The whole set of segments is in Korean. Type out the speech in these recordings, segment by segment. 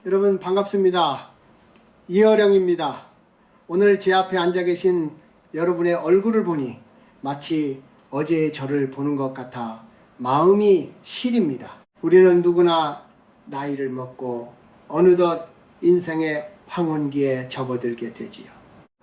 여러분 반갑습니다. 이어령입니다. 오늘 제 앞에 앉아 계신 여러분의 얼굴을 보니 마치 어제의 저를 보는 것 같아 마음이 시립니다. 우리는 누구나 나이를 먹고 어느덧 인생의 황혼기에 접어들게 되지요.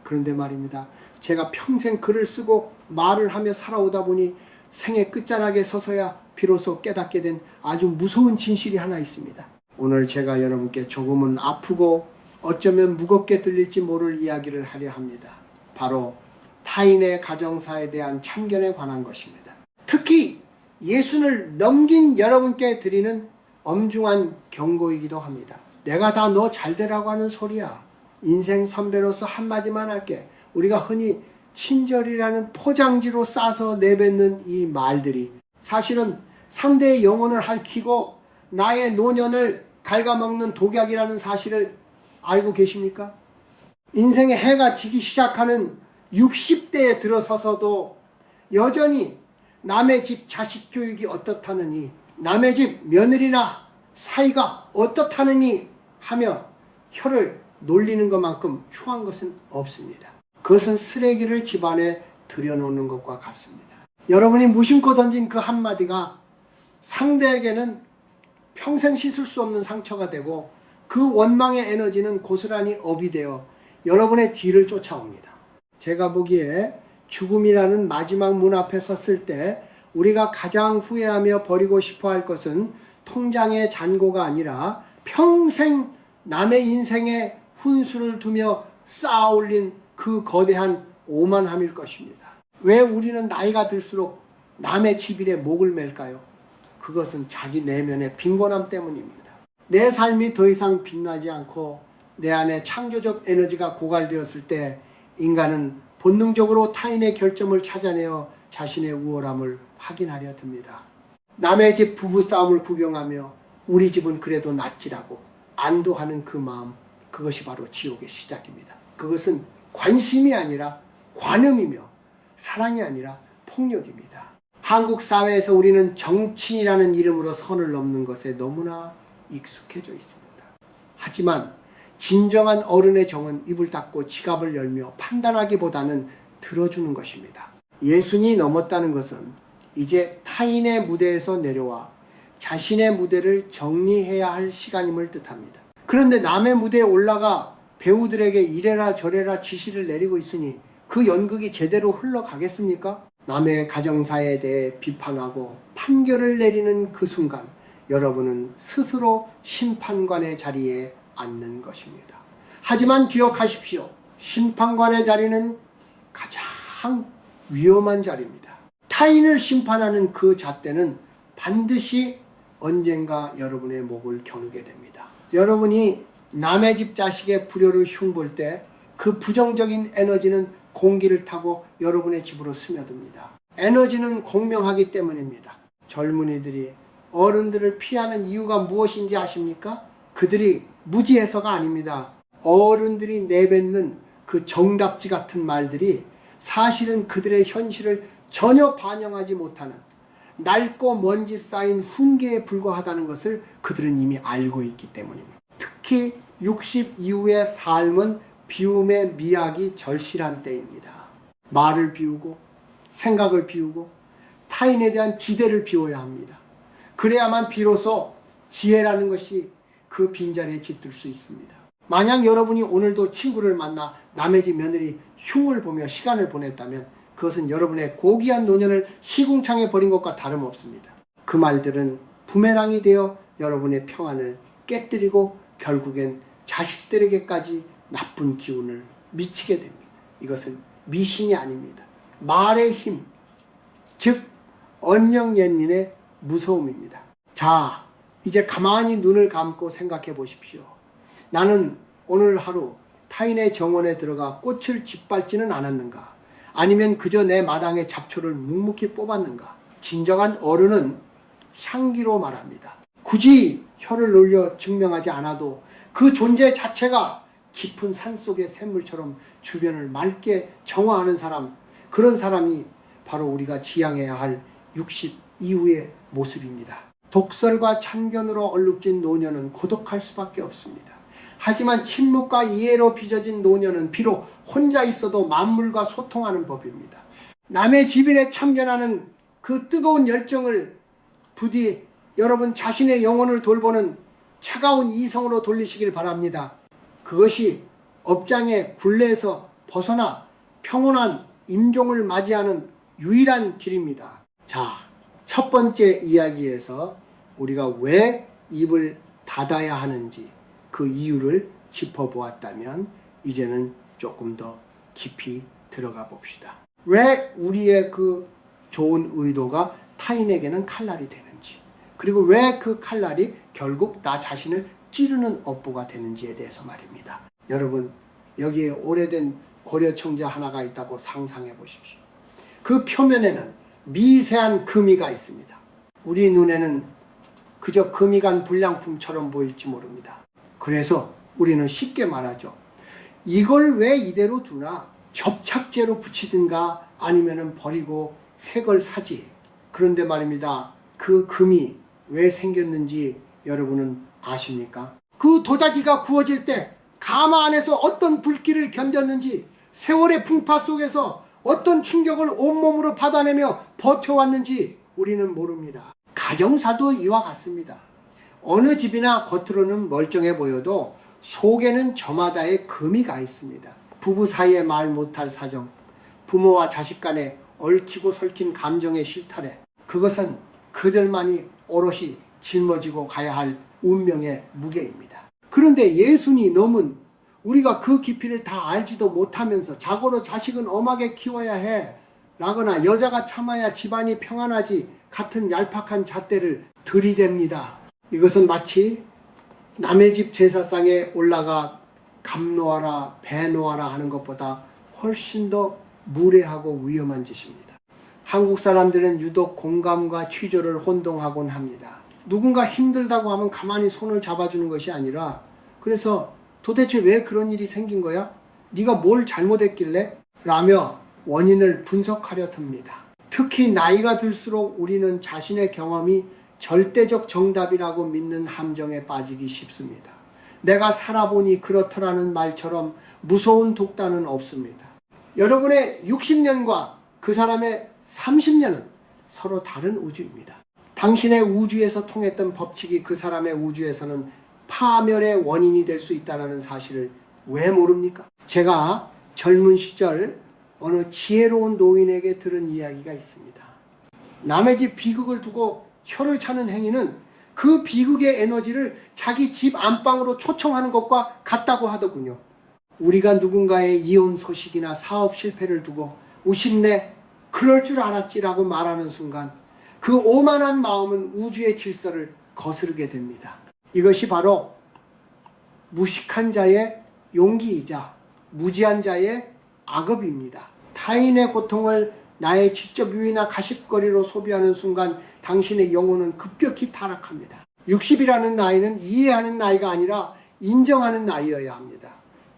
그런데 말입니다. 제가 평생 글을 쓰고 말을 하며 살아오다 보니 생의 끝자락에 서서야 비로소 깨닫게 된 아주 무서운 진실이 하나 있습니다. 오늘 제가 여러분께 조금은 아프고 어쩌면 무겁게 들릴지 모를 이야기를 하려 합니다. 바로 타인의 가정사에 대한 참견에 관한 것입니다. 특히 예순을 넘긴 여러분께 드리는 엄중한 경고이기도 합니다. 내가 다 너 잘되라고 하는 소리야. 인생 선배로서 한마디만 할게. 우리가 흔히 친절이라는 포장지로 싸서 내뱉는 이 말들이 사실은 상대의 영혼을 핥히고 나의 노년을 갉아먹는 독약이라는 사실을 알고 계십니까? 인생의 해가 지기 시작하는 60대에 들어서서도 여전히 남의 집 자식 교육이 어떻다느니, 남의 집 며느리나 사이가 어떻다느니 하며 혀를 놀리는 것만큼 흉한 것은 없습니다. 그것은 쓰레기를 집안에 들여놓는 것과 같습니다. 여러분이 무심코 던진 그 한마디가 상대에게는 평생 씻을 수 없는 상처가 되고 그 원망의 에너지는 고스란히 업이 되어 여러분의 뒤를 쫓아옵니다. 제가 보기에 죽음이라는 마지막 문 앞에 섰을 때 우리가 가장 후회하며 버리고 싶어 할 것은 통장의 잔고가 아니라 평생 남의 인생에 훈수를 두며 쌓아 올린 그 거대한 오만함일 것입니다. 왜 우리는 나이가 들수록 남의 집일에 목을 맬까요? 그것은 자기 내면의 빈곤함 때문입니다. 내 삶이 더 이상 빛나지 않고 내 안에 창조적 에너지가 고갈되었을 때 인간은 본능적으로 타인의 결점을 찾아내어 자신의 우월함을 확인하려 듭니다. 남의 집 부부싸움을 구경하며 우리 집은 그래도 낫지라고 안도하는 그 마음, 그것이 바로 지옥의 시작입니다. 그것은 관심이 아니라 관음이며 사랑이 아니라 폭력입니다. 한국 사회에서 우리는 정치인이라는 이름으로 선을 넘는 것에 너무나 익숙해져 있습니다. 하지만 진정한 어른의 정은 입을 닫고 지갑을 열며 판단하기보다는 들어주는 것입니다. 예순이 넘었다는 것은 이제 타인의 무대에서 내려와 자신의 무대를 정리해야 할 시간임을 뜻합니다. 그런데 남의 무대에 올라가 배우들에게 이래라 저래라 지시를 내리고 있으니 그 연극이 제대로 흘러가겠습니까? 남의 가정사에 대해 비판하고 판결을 내리는 그 순간 여러분은 스스로 심판관의 자리에 앉는 것입니다. 하지만 기억하십시오. 심판관의 자리는 가장 위험한 자리입니다. 타인을 심판하는 그 잣대는 반드시 언젠가 여러분의 목을 겨누게 됩니다. 여러분이 남의 집 자식의 불효를 흉볼 때 그 부정적인 에너지는 공기를 타고 여러분의 집으로 스며듭니다. 에너지는 공명하기 때문입니다. 젊은이들이 어른들을 피하는 이유가 무엇인지 아십니까? 그들이 무지해서가 아닙니다. 어른들이 내뱉는 그 정답지 같은 말들이 사실은 그들의 현실을 전혀 반영하지 못하는 낡고 먼지 쌓인 훈계에 불과하다는 것을 그들은 이미 알고 있기 때문입니다. 특히 60 이후의 삶은 비움의 미학이 절실한 때입니다. 말을 비우고 생각을 비우고 타인에 대한 기대를 비워야 합니다. 그래야만 비로소 지혜라는 것이 그 빈자리에 깃들 수 있습니다. 만약 여러분이 오늘도 친구를 만나 남의 집 며느리 흉을 보며 시간을 보냈다면 그것은 여러분의 고귀한 노년을 시궁창에 버린 것과 다름없습니다. 그 말들은 부메랑이 되어 여러분의 평안을 깨뜨리고 결국엔 자식들에게까지 나쁜 기운을 미치게 됩니다. 이것은 미신이 아닙니다. 말의 힘, 즉 언영연린의 무서움입니다. 자, 이제 가만히 눈을 감고 생각해 보십시오. 나는 오늘 하루 타인의 정원에 들어가 꽃을 짓밟지는 않았는가? 아니면 그저 내 마당에 잡초를 묵묵히 뽑았는가? 진정한 어른은 향기로 말합니다. 굳이 혀를 놀려 증명하지 않아도 그 존재 자체가 깊은 산속의 샘물처럼 주변을 맑게 정화하는 사람, 그런 사람이 바로 우리가 지향해야 할 60 이후의 모습입니다. 독설과 참견으로 얼룩진 노년은 고독할 수밖에 없습니다. 하지만 침묵과 이해로 빚어진 노년은 비록 혼자 있어도 만물과 소통하는 법입니다. 남의 집일에 참견하는 그 뜨거운 열정을 부디 여러분 자신의 영혼을 돌보는 차가운 이성으로 돌리시길 바랍니다. 그것이 업장의 굴레에서 벗어나 평온한 임종을 맞이하는 유일한 길입니다. 자, 첫 번째 이야기에서 우리가 왜 입을 닫아야 하는지 그 이유를 짚어보았다면 이제는 조금 더 깊이 들어가 봅시다. 왜 우리의 그 좋은 의도가 타인에게는 칼날이 되는지, 그리고 왜 그 칼날이 결국 나 자신을 찌르는 업보가 되는지에 대해서 말입니다. 여러분, 여기에 오래된 고려청자 하나가 있다고 상상해 보십시오. 그 표면에는 미세한 금이가 있습니다. 우리 눈에는 그저 금이 간 불량품처럼 보일지 모릅니다. 그래서 우리는 쉽게 말하죠. 이걸 왜 이대로 두나? 접착제로 붙이든가 아니면 버리고 새 걸 사지. 그런데 말입니다. 그 금이 왜 생겼는지 여러분은 아십니까? 그 도자기가 구워질 때 가마 안에서 어떤 불길을 견뎠는지, 세월의 풍파 속에서 어떤 충격을 온몸으로 받아내며 버텨왔는지 우리는 모릅니다. 가정사도 이와 같습니다. 어느 집이나 겉으로는 멀쩡해 보여도 속에는 저마다의 금이 가 있습니다. 부부 사이에 말 못할 사정, 부모와 자식 간에 얽히고 설킨 감정의 실타래, 그것은 그들만이 오롯이 짊어지고 가야 할 운명의 무게입니다. 그런데 예수니 너문 우리가 그 깊이를 다 알지도 못하면서 자고로 자식은 엄하게 키워야 해 라거나 여자가 참아야 집안이 평안하지 같은 얄팍한 잣대를 들이댑니다. 이것은 마치 남의 집 제사상에 올라가 감 놓아라 배 놓아라 하는 것보다 훨씬 더 무례하고 위험한 짓입니다. 한국 사람들은 유독 공감과 취조를 혼동하곤 합니다. 누군가 힘들다고 하면 가만히 손을 잡아주는 것이 아니라, 그래서 도대체 왜 그런 일이 생긴 거야? 네가 뭘 잘못했길래? 라며 원인을 분석하려 듭니다. 특히 나이가 들수록 우리는 자신의 경험이 절대적 정답이라고 믿는 함정에 빠지기 쉽습니다. 내가 살아보니 그렇더라는 말처럼 무서운 독단은 없습니다. 여러분의 60년과 그 사람의 30년은 서로 다른 우주입니다. 당신의 우주에서 통했던 법칙이 그 사람의 우주에서는 파멸의 원인이 될 수 있다는 사실을 왜 모릅니까? 제가 젊은 시절 어느 지혜로운 노인에게 들은 이야기가 있습니다. 남의 집 비극을 두고 혀를 차는 행위는 그 비극의 에너지를 자기 집 안방으로 초청하는 것과 같다고 하더군요. 우리가 누군가의 이혼 소식이나 사업 실패를 두고 우심내 그럴 줄 알았지라고 말하는 순간 그 오만한 마음은 우주의 질서를 거스르게 됩니다. 이것이 바로 무식한 자의 용기이자 무지한 자의 악업입니다. 타인의 고통을 나의 지적 유의나 가십거리로 소비하는 순간 당신의 영혼은 급격히 타락합니다. 60이라는 나이는 이해하는 나이가 아니라 인정하는 나이여야 합니다.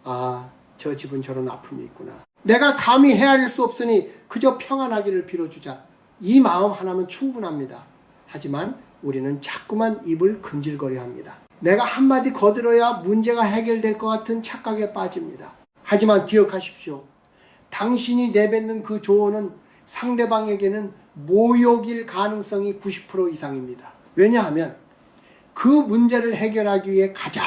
아, 저 집은 저런 아픔이 있구나. 내가 감히 헤아릴 수 없으니 그저 평안하기를 빌어주자. 이 마음 하나면 충분합니다. 하지만 우리는 자꾸만 입을 근질거려 합니다. 내가 한마디 거들어야 문제가 해결될 것 같은 착각에 빠집니다. 하지만 기억하십시오. 당신이 내뱉는 그 조언은 상대방에게는 모욕일 가능성이 90% 이상입니다. 왜냐하면 그 문제를 해결하기 위해 가장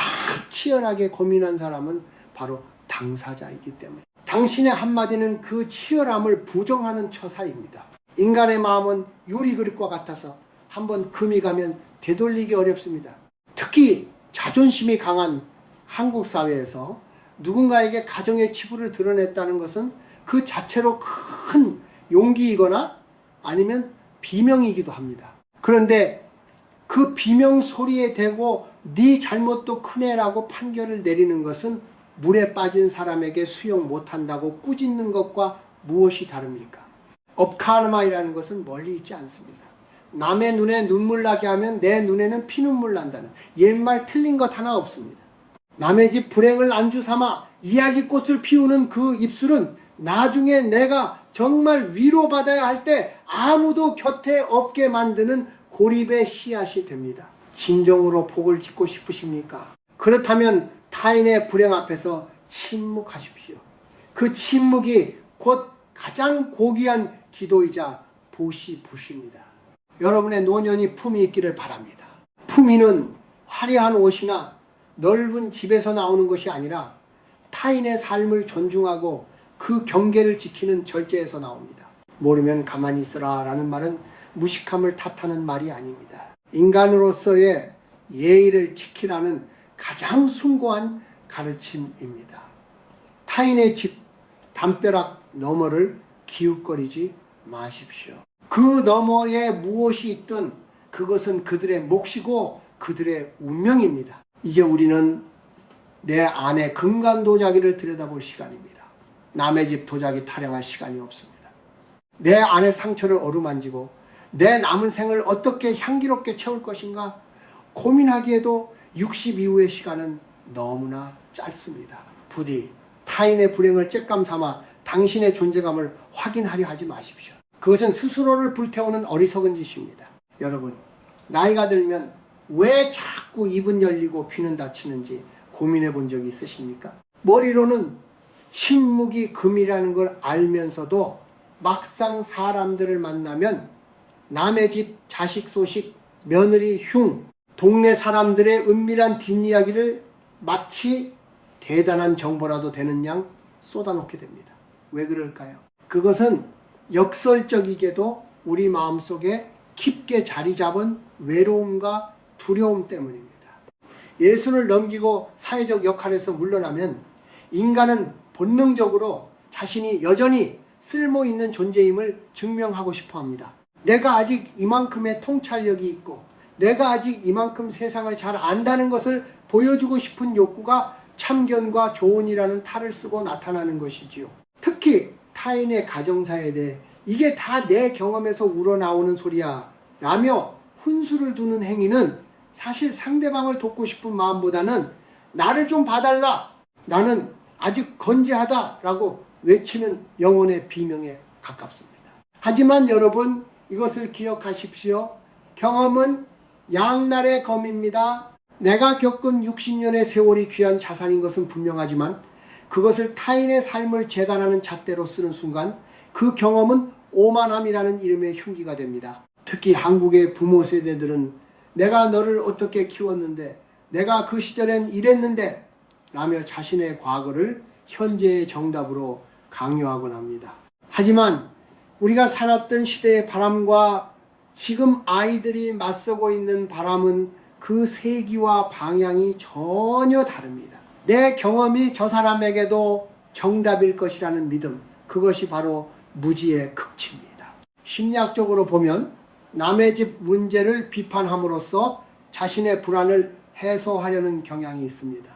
치열하게 고민한 사람은 바로 당사자이기 때문에 당신의 한마디는 그 치열함을 부정하는 처사입니다. 인간의 마음은 유리그릇과 같아서 한번 금이 가면 되돌리기 어렵습니다. 특히 자존심이 강한 한국 사회에서 누군가에게 가정의 치부를 드러냈다는 것은 그 자체로 큰 용기이거나 아니면 비명이기도 합니다. 그런데 그 비명 소리에 대고 네 잘못도 크네라고 판결을 내리는 것은 물에 빠진 사람에게 수용 못한다고 꾸짖는 것과 무엇이 다릅니까? 업카르마이라는 것은 멀리 있지 않습니다. 남의 눈에 눈물 나게 하면 내 눈에는 피눈물 난다는 옛말 틀린 것 하나 없습니다. 남의 집 불행을 안주 삼아 이야기꽃을 피우는 그 입술은 나중에 내가 정말 위로받아야 할 때 아무도 곁에 없게 만드는 고립의 씨앗이 됩니다. 진정으로 복을 짓고 싶으십니까? 그렇다면 타인의 불행 앞에서 침묵하십시오. 그 침묵이 곧 가장 고귀한 기도이자 보시부십니다. 여러분의 노년이 품위 있기를 바랍니다. 품위는 화려한 옷이나 넓은 집에서 나오는 것이 아니라 타인의 삶을 존중하고 그 경계를 지키는 절제에서 나옵니다. 모르면 가만히 있으라 라는 말은 무식함을 탓하는 말이 아닙니다. 인간으로서의 예의를 지키라는 가장 숭고한 가르침입니다. 타인의 집 담벼락 너머를 기웃거리지 마십시오. 그 너머에 무엇이 있든 그것은 그들의 몫이고 그들의 운명입니다. 이제 우리는 내 안의 근간 도자기를 들여다볼 시간입니다. 남의 집 도자기 타령할 시간이 없습니다. 내 안의 상처를 어루만지고 내 남은 생을 어떻게 향기롭게 채울 것인가 고민하기에도 60 이후의 시간은 너무나 짧습니다. 부디 타인의 불행을 쬐감 삼아 당신의 존재감을 확인하려 하지 마십시오. 그것은 스스로를 불태우는 어리석은 짓입니다. 여러분, 나이가 들면 왜 자꾸 입은 열리고 귀는 닫히는지 고민해 본 적이 있으십니까? 머리로는 침묵이 금이라는 걸 알면서도 막상 사람들을 만나면 남의 집 자식 소식, 며느리 흉, 동네 사람들의 은밀한 뒷이야기를 마치 대단한 정보라도 되는 양 쏟아놓게 됩니다. 왜 그럴까요? 그것은 역설적이게도 우리 마음속에 깊게 자리 잡은 외로움과 두려움 때문입니다. 예순을 넘기고 사회적 역할에서 물러나면 인간은 본능적으로 자신이 여전히 쓸모있는 존재임을 증명하고 싶어 합니다. 내가 아직 이만큼의 통찰력이 있고 내가 아직 이만큼 세상을 잘 안다는 것을 보여주고 싶은 욕구가 참견과 조언이라는 탈을 쓰고 나타나는 것이지요. 특히 타인의 가정사에 대해 이게 다 내 경험에서 우러나오는 소리야 라며 훈수를 두는 행위는 사실 상대방을 돕고 싶은 마음보다는 나를 좀 봐달라, 나는 아직 건재하다 라고 외치는 영혼의 비명에 가깝습니다. 하지만 여러분, 이것을 기억하십시오. 경험은 양날의 검입니다. 내가 겪은 60년의 세월이 귀한 자산인 것은 분명하지만 그것을 타인의 삶을 재단하는 잣대로 쓰는 순간 그 경험은 오만함이라는 이름의 흉기가 됩니다. 특히 한국의 부모 세대들은 내가 너를 어떻게 키웠는데, 내가 그 시절엔 이랬는데 라며 자신의 과거를 현재의 정답으로 강요하곤 합니다. 하지만 우리가 살았던 시대의 바람과 지금 아이들이 맞서고 있는 바람은 그 세기와 방향이 전혀 다릅니다. 내 경험이 저 사람에게도 정답일 것이라는 믿음, 그것이 바로 무지의 극치입니다. 심리학적으로 보면 남의 집 문제를 비판함으로써 자신의 불안을 해소하려는 경향이 있습니다.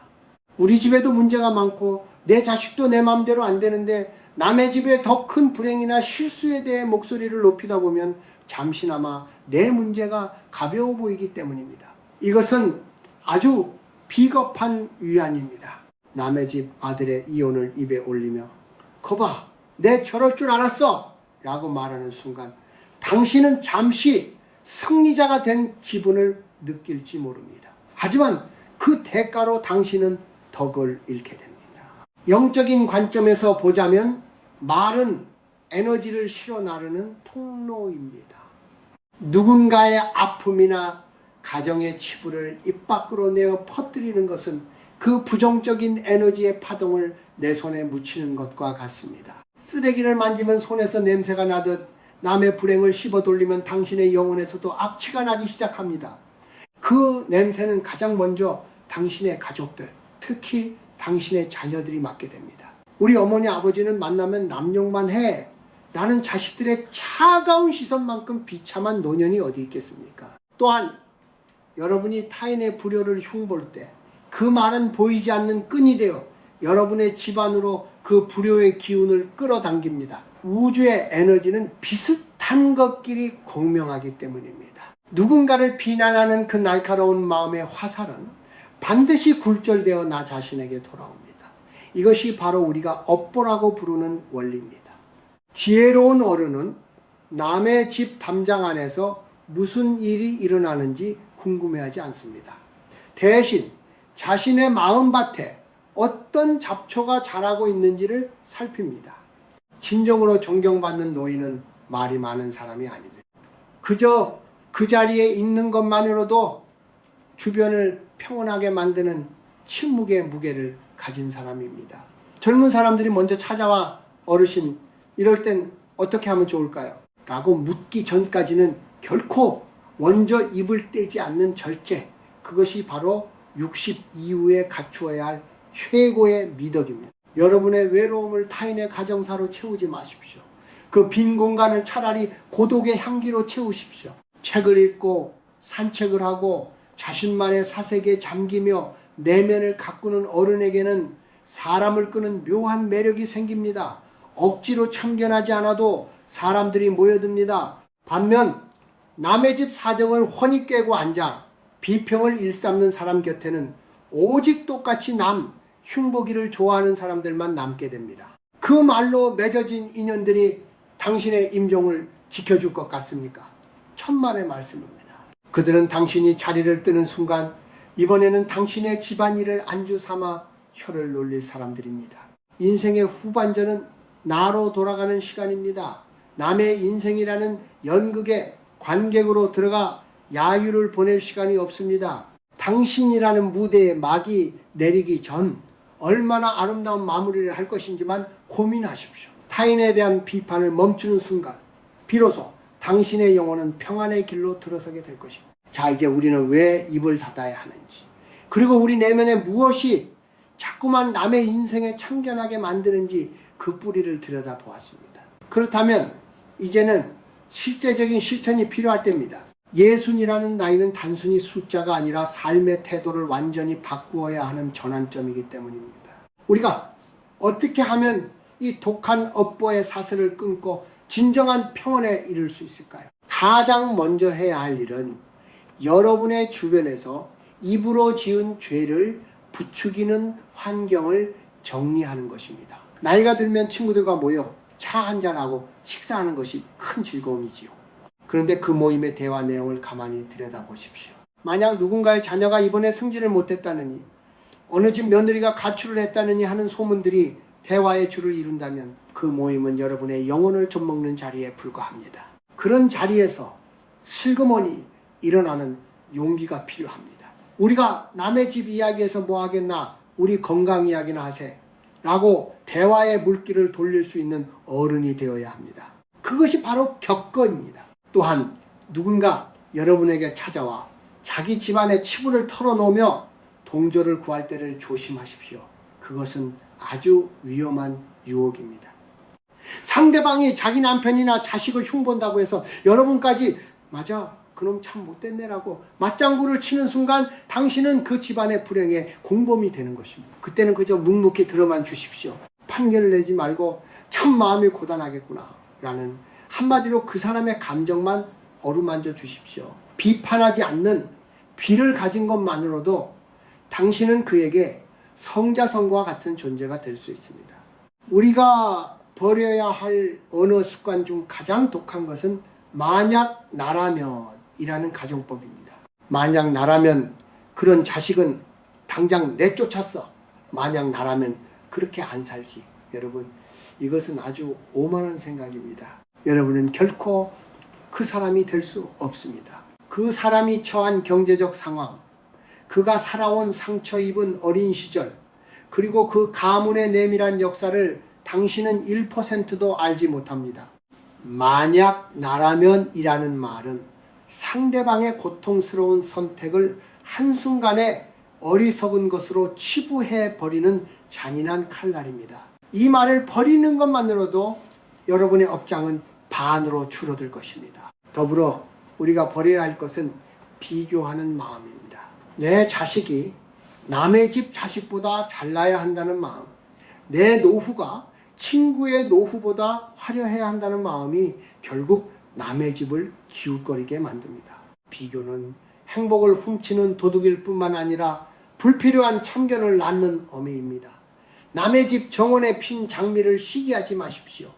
우리 집에도 문제가 많고 내 자식도 내 마음대로 안 되는데 남의 집에 더 큰 불행이나 실수에 대해 목소리를 높이다 보면 잠시나마 내 문제가 가벼워 보이기 때문입니다. 이것은 아주 비겁한 위안입니다. 남의 집 아들의 이혼을 입에 올리며 거봐, 내 저럴 줄 알았어 라고 말하는 순간 당신은 잠시 승리자가 된 기분을 느낄지 모릅니다. 하지만 그 대가로 당신은 덕을 잃게 됩니다. 영적인 관점에서 보자면 말은 에너지를 실어 나르는 통로입니다. 누군가의 아픔이나 가정의 치부를 입 밖으로 내어 퍼뜨리는 것은 그 부정적인 에너지의 파동을 내 손에 묻히는 것과 같습니다. 쓰레기를 만지면 손에서 냄새가 나듯 남의 불행을 씹어 돌리면 당신의 영혼에서도 악취가 나기 시작합니다. 그 냄새는 가장 먼저 당신의 가족들, 특히 당신의 자녀들이 맡게 됩니다. 우리 어머니 아버지는 만나면 남욕만 해 라는 자식들의 차가운 시선만큼 비참한 노년이 어디 있겠습니까? 또한 여러분이 타인의 불효를 흉볼 때 그 말은 보이지 않는 끈이 되어 여러분의 집안으로 그 불효의 기운을 끌어당깁니다. 우주의 에너지는 비슷한 것끼리 공명하기 때문입니다. 누군가를 비난하는 그 날카로운 마음의 화살은 반드시 굴절되어 나 자신에게 돌아옵니다. 이것이 바로 우리가 업보라고 부르는 원리입니다. 지혜로운 어른은 남의 집 담장 안에서 무슨 일이 일어나는지 궁금해하지 않습니다. 대신 자신의 마음밭에 어떤 잡초가 자라고 있는지를 살핍니다. 진정으로 존경받는 노인은 말이 많은 사람이 아닙니다. 그저 그 자리에 있는 것만으로도 주변을 평온하게 만드는 침묵의 무게를 가진 사람입니다. 젊은 사람들이 먼저 찾아와 어르신 이럴 땐 어떻게 하면 좋을까요? 라고 묻기 전까지는 결코 먼저 입을 떼지 않는 절제, 그것이 바로 60 이후에 갖추어야 할 최고의 미덕입니다. 여러분의 외로움을 타인의 가정사로 채우지 마십시오. 그 빈 공간을 차라리 고독의 향기로 채우십시오. 책을 읽고 산책을 하고 자신만의 사색에 잠기며 내면을 가꾸는 어른에게는 사람을 끄는 묘한 매력이 생깁니다. 억지로 참견하지 않아도 사람들이 모여듭니다. 반면 남의 집 사정을 훤히 꿰고 앉아 비평을 일삼는 사람 곁에는 오직 똑같이 남 흉보기를 좋아하는 사람들만 남게 됩니다. 그 말로 맺어진 인연들이 당신의 임종을 지켜줄 것 같습니까? 천만의 말씀입니다. 그들은 당신이 자리를 뜨는 순간 이번에는 당신의 집안일을 안주 삼아 혀를 놀릴 사람들입니다. 인생의 후반전은 나로 돌아가는 시간입니다. 남의 인생이라는 연극에 관객으로 들어가 야유를 보낼 시간이 없습니다. 당신이라는 무대에 막이 내리기 전 얼마나 아름다운 마무리를 할 것인지만 고민하십시오. 타인에 대한 비판을 멈추는 순간 비로소 당신의 영혼은 평안의 길로 들어서게 될 것입니다. 자, 이제 우리는 왜 입을 닫아야 하는지, 그리고 우리 내면에 무엇이 자꾸만 남의 인생에 참견하게 만드는지 그 뿌리를 들여다보았습니다. 그렇다면 이제는 실제적인 실천이 필요할 때입니다. 예순이라는 나이는 단순히 숫자가 아니라 삶의 태도를 완전히 바꾸어야 하는 전환점이기 때문입니다. 우리가 어떻게 하면 이 독한 업보의 사슬을 끊고 진정한 평온에 이를 수 있을까요? 가장 먼저 해야 할 일은 여러분의 주변에서 입으로 지은 죄를 부추기는 환경을 정리하는 것입니다. 나이가 들면 친구들과 모여 차 한잔하고 식사하는 것이 큰 즐거움이지요. 그런데 그 모임의 대화 내용을 가만히 들여다보십시오. 만약 누군가의 자녀가 이번에 승진을 못했다느니, 어느 집 며느리가 가출을 했다느니 하는 소문들이 대화의 줄을 이룬다면 그 모임은 여러분의 영혼을 젖먹는 자리에 불과합니다. 그런 자리에서 슬그머니 일어나는 용기가 필요합니다. 우리가 남의 집 이야기에서 뭐 하겠나, 우리 건강 이야기나 하세 라고 대화의 물길을 돌릴 수 있는 어른이 되어야 합니다. 그것이 바로 격거입니다. 또한 누군가 여러분에게 찾아와 자기 집안의 치부를 털어놓으며 동조를 구할 때를 조심하십시오. 그것은 아주 위험한 유혹입니다. 상대방이 자기 남편이나 자식을 흉본다고 해서 여러분까지 맞아, 그놈 참 못됐네라고 맞장구를 치는 순간 당신은 그 집안의 불행의 공범이 되는 것입니다. 그때는 그저 묵묵히 들어만 주십시오. 판결을 내지 말고 참 마음이 고단하겠구나 라는 한마디로 그 사람의 감정만 어루만져 주십시오. 비판하지 않는 귀를 가진 것만으로도 당신은 그에게 성자성과 같은 존재가 될 수 있습니다. 우리가 버려야 할 언어 습관 중 가장 독한 것은 만약 나라면 이라는 가정법입니다. 만약 나라면 그런 자식은 당장 내쫓았어. 만약 나라면 그렇게 안 살지. 여러분, 이것은 아주 오만한 생각입니다. 여러분은 결코 그 사람이 될 수 없습니다. 그 사람이 처한 경제적 상황, 그가 살아온 상처 입은 어린 시절, 그리고 그 가문의 내밀한 역사를 당신은 1%도 알지 못합니다. 만약 나라면 이라는 말은 상대방의 고통스러운 선택을 한순간에 어리석은 것으로 치부해버리는 잔인한 칼날입니다. 이 말을 버리는 것만으로도 여러분의 업장은 반으로 줄어들 것입니다. 더불어 우리가 버려야 할 것은 비교하는 마음입니다. 내 자식이 남의 집 자식보다 잘나야 한다는 마음, 내 노후가 친구의 노후보다 화려해야 한다는 마음이 결국 남의 집을 기웃거리게 만듭니다. 비교는 행복을 훔치는 도둑일 뿐만 아니라 불필요한 참견을 낳는 어미입니다. 남의 집 정원에 핀 장미를 시기하지 마십시오.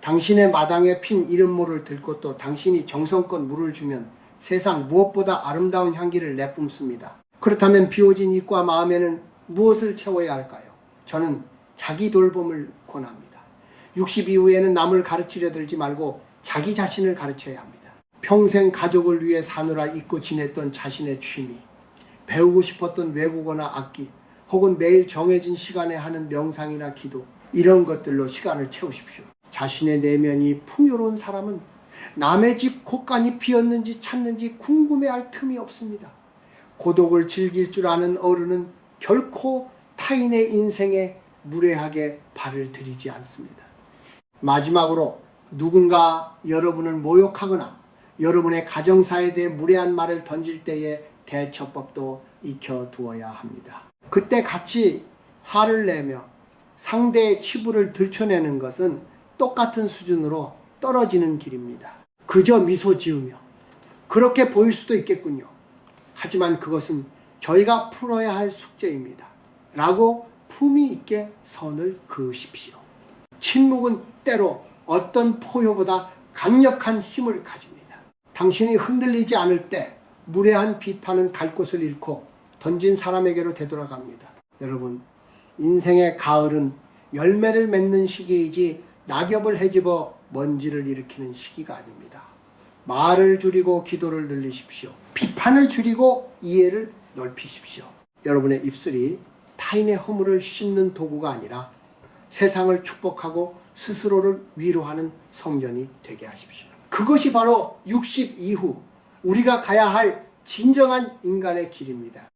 당신의 마당에 핀 이른모를 들고 또 당신이 정성껏 물을 주면 세상 무엇보다 아름다운 향기를 내뿜습니다. 그렇다면 비워진 입과 마음에는 무엇을 채워야 할까요? 저는 자기 돌봄을 권합니다. 60 이후에는 남을 가르치려 들지 말고 자기 자신을 가르쳐야 합니다. 평생 가족을 위해 사느라 잊고 지냈던 자신의 취미, 배우고 싶었던 외국어나 악기, 혹은 매일 정해진 시간에 하는 명상이나 기도, 이런 것들로 시간을 채우십시오. 자신의 내면이 풍요로운 사람은 남의 집 곳간이 비었는지 찾는지 궁금해할 틈이 없습니다. 고독을 즐길 줄 아는 어른은 결코 타인의 인생에 무례하게 발을 들이지 않습니다. 마지막으로 누군가 여러분을 모욕하거나 여러분의 가정사에 대해 무례한 말을 던질 때의 대처법도 익혀두어야 합니다. 그때 같이 화를 내며 상대의 치부를 들춰내는 것은 똑같은 수준으로 떨어지는 길입니다. 그저 미소 지으며 그렇게 보일 수도 있겠군요. 하지만 그것은 저희가 풀어야 할 숙제입니다. 라고 품위 있게 선을 그으십시오. 침묵은 때로 어떤 포효보다 강력한 힘을 가집니다. 당신이 흔들리지 않을 때 무례한 비판은 갈 곳을 잃고 던진 사람에게로 되돌아갑니다. 여러분, 인생의 가을은 열매를 맺는 시기이지 낙엽을 헤집어 먼지를 일으키는 시기가 아닙니다. 말을 줄이고 기도를 늘리십시오. 비판을 줄이고 이해를 넓히십시오. 여러분의 입술이 타인의 허물을 씻는 도구가 아니라 세상을 축복하고 스스로를 위로하는 성전이 되게 하십시오. 그것이 바로 60 이후 우리가 가야 할 진정한 인간의 길입니다.